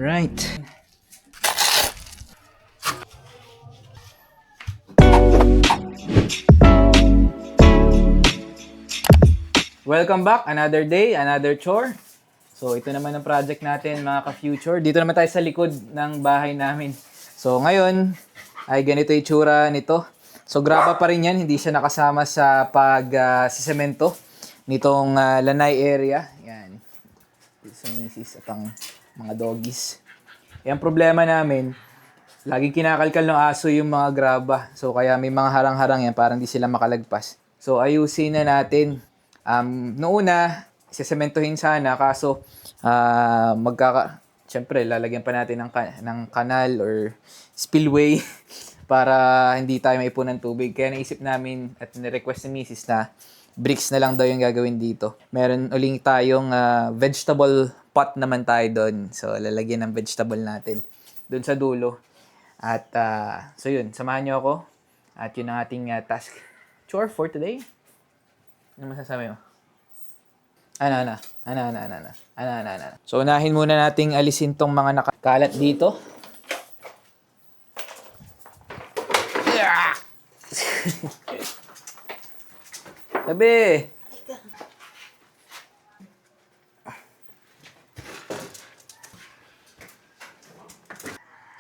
Alright. Welcome back. Another day, another chore. So, ito naman ang project natin, mga ka-future. Dito naman tayo sa likod ng bahay namin. So, ngayon, ay ganito yung itsura nito. So, graba pa rin yan. Hindi siya nakasama sa pag-sisemento nitong lanay area. Yan. Sa misis at ang mga doggies. Yung problema namin, laging kinakalkal ng aso yung mga graba. So, kaya may mga harang-harang yan para hindi sila makalagpas. So, ayusin na natin. Noong una, sesementohin sana, kaso siyempre, lalagyan pa natin ng kanal or spillway para hindi tayo maipon ng tubig. Kaya naisip namin at nirequest ni Mrs. na bricks na lang daw yung gagawin dito. Meron uling tayong vegetable pot naman tayo doon. So, lalagyan ng vegetable natin doon sa dulo. At, so yun, samahan nyo ako. At yun ang ating task. Chore for today. Ano masasabi mo? Ano. So, unahin muna nating alisin tong mga nakakalat dito. Tabi!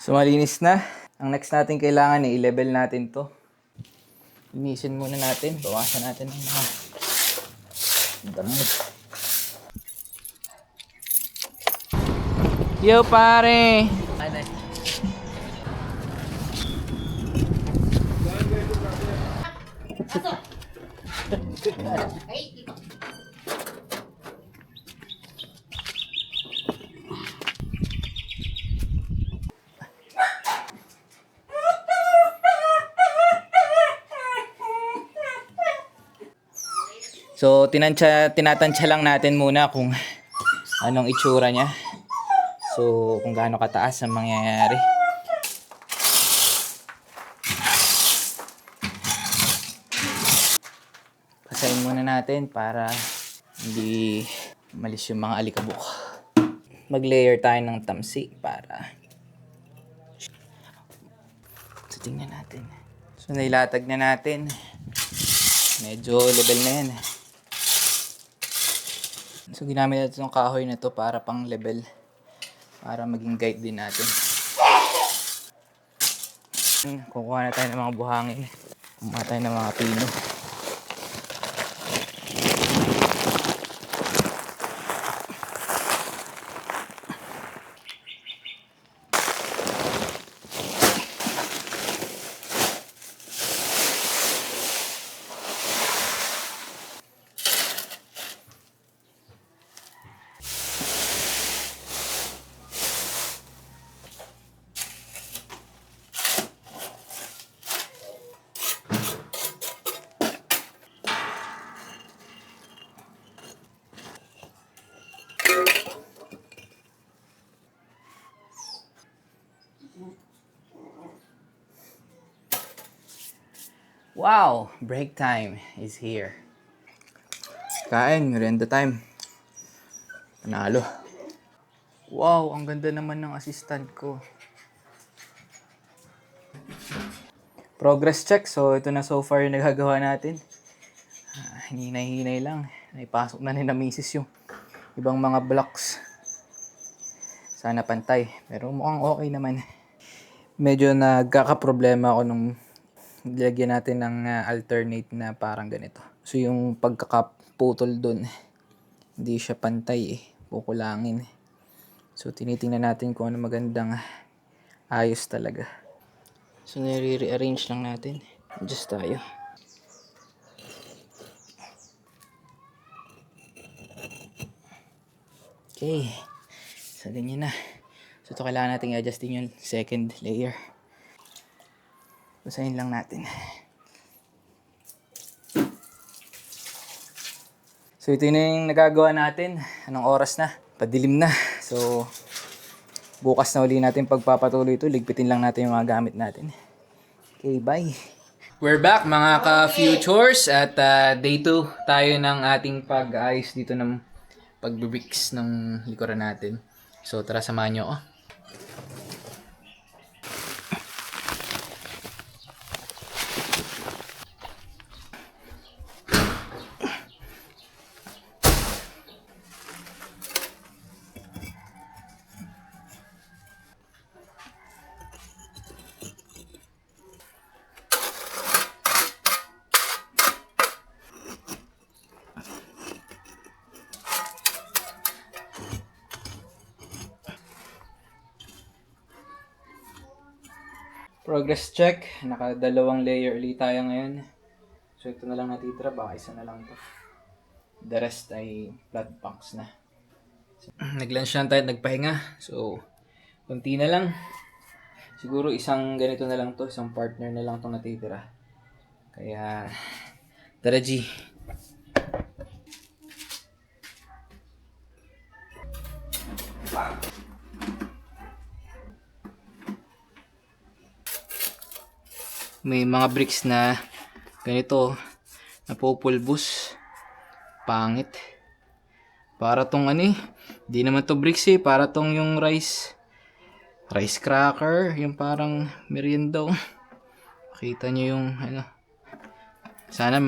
So, malinis na. Ang next natin kailangan i-level natin to. Linisin muna natin. Bawasan natin ng mga damo. Yo, pare! So, tinatansya lang natin muna kung anong itsura niya. So, kung gaano kataas ang mangyayari. Pasahin muna natin para hindi malis yung mga alikabok. Mag-layer tayo ng tamsi para... So, tingnan natin. So, nailatag na natin. Medyo level na yan. So, ginamit natin itong kahoy na to para pang level. Para maging guide din natin. Kukuha na tayo ng mga buhangin. Kukuha tayo ng mga pino. Wow! Break time is here. Kain, merienda time. Panalo. Wow! Ang ganda naman ng assistant ko. Progress check. So, ito na so far yung nagagawa natin. Hinay-hinay lang. Naipasok na ni na misis yung ibang mga blocks. Sana pantay. Pero mukhang okay naman. Medyo nagkakaproblema ako nung lagyan natin ng alternate na parang ganito. So, yung pagkakaputol dun, hindi siya pantay eh. Kukulangin. So, tinitingnan natin kung ano magandang ayos talaga. So, nire-rearrange lang natin. Adjust tayo. Okay. So, ganyan na. So, ito kailangan natin i-adjust din yung second layer. Basahin lang natin. So, ito na yung nagagawa natin. Anong oras na? Padilim na. So, bukas na uli natin pagpapatuloy ito. Ligpitin lang natin yung mga gamit natin. Okay, bye. We're back mga ka-futures at day 2 tayo ng ating pag-ayos dito ng pag-bricks ng likuran natin. So, tara samahan nyo ako. Progress check. Nakadalawang layer ulit tayo ngayon. So ito na lang natitira. Baka isa na lang to. The rest ay flat box na. So, nag-lunch lang tayo at nagpahinga. So, kunti na lang. Siguro isang ganito na lang to. Isang partner na lang to natitira. Kaya, tara G. May mga bricks na ganito. Napupulbos. Pangit. Para tong di naman to bricks para tong yung rice cracker, yung parang merienda. Makita nyo yung sana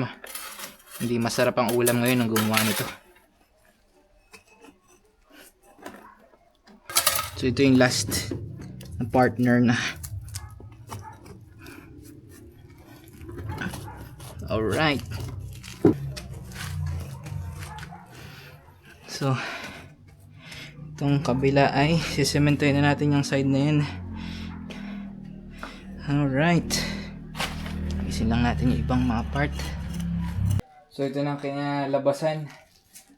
hindi masarap ang ulam ngayon ng gumawa nito. So ito yung last na partner na. Alright. So, itong kabila ay sisementohin na natin yung side na yun. Alright. Isin lang natin yung ibang mga part. So, ito na ang kinalabasan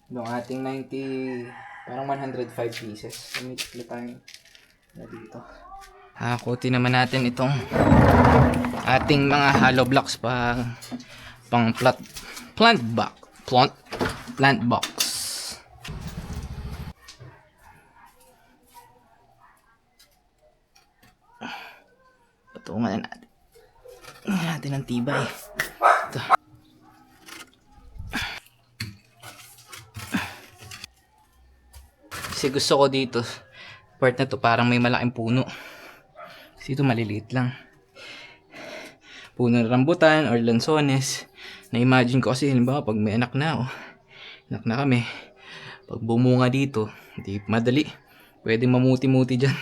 ng ating 90, parang 105 pieces. Sumitli tayo na dito. Hakutin naman natin itong ating mga hollow blocks pang plant box. Patungan na natin ang tibay. Ito. Kasi gusto ko dito, part na to parang may malaking puno. Kasi ito maliliit lang. Puno ng rambutan or lansones. Na-imagine ko kasi, halimbawa pag may anak na kami, pag bumunga dito, hindi madali. Pwedeng mamuti-muti dyan.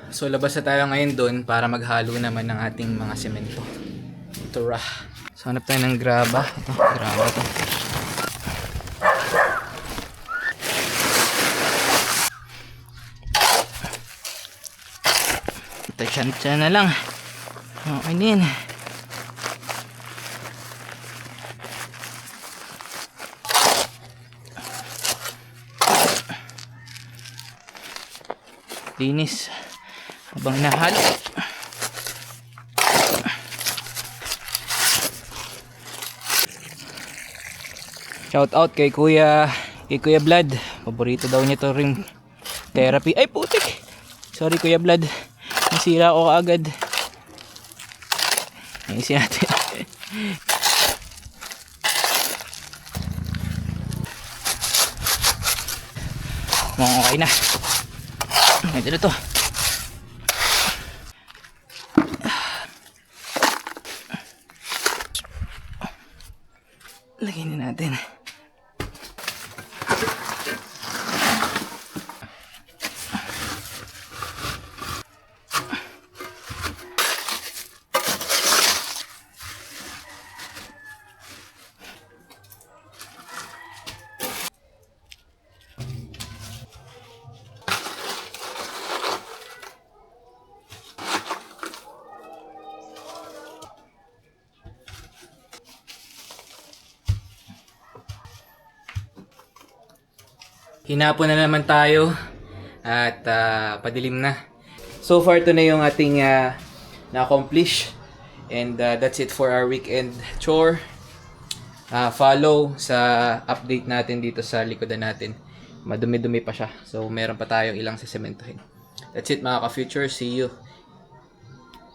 So labas na tayo ngayon doon para maghalo naman ng ating mga semento. Tura. So hanap tayo ng graba. Ito, graba to. Ito, na lang. Okay din. Linis. Habang nahalo. Shout out kay Kuya Vlad. Paborito daw niya to ring therapy. Ay putik. Sorry Kuya Vlad. Nasira ako agad. Ayusin natin. Okay na. Ito na to. Lagyan na natin. Hinapon na naman tayo at padilim na. So far, ito na yung ating na-accomplish. And that's it for our weekend chore. Follow sa update natin dito sa likodan natin. Madumi-dumi pa siya. So, meron pa tayong ilang sesementohin. That's it mga ka-future. See you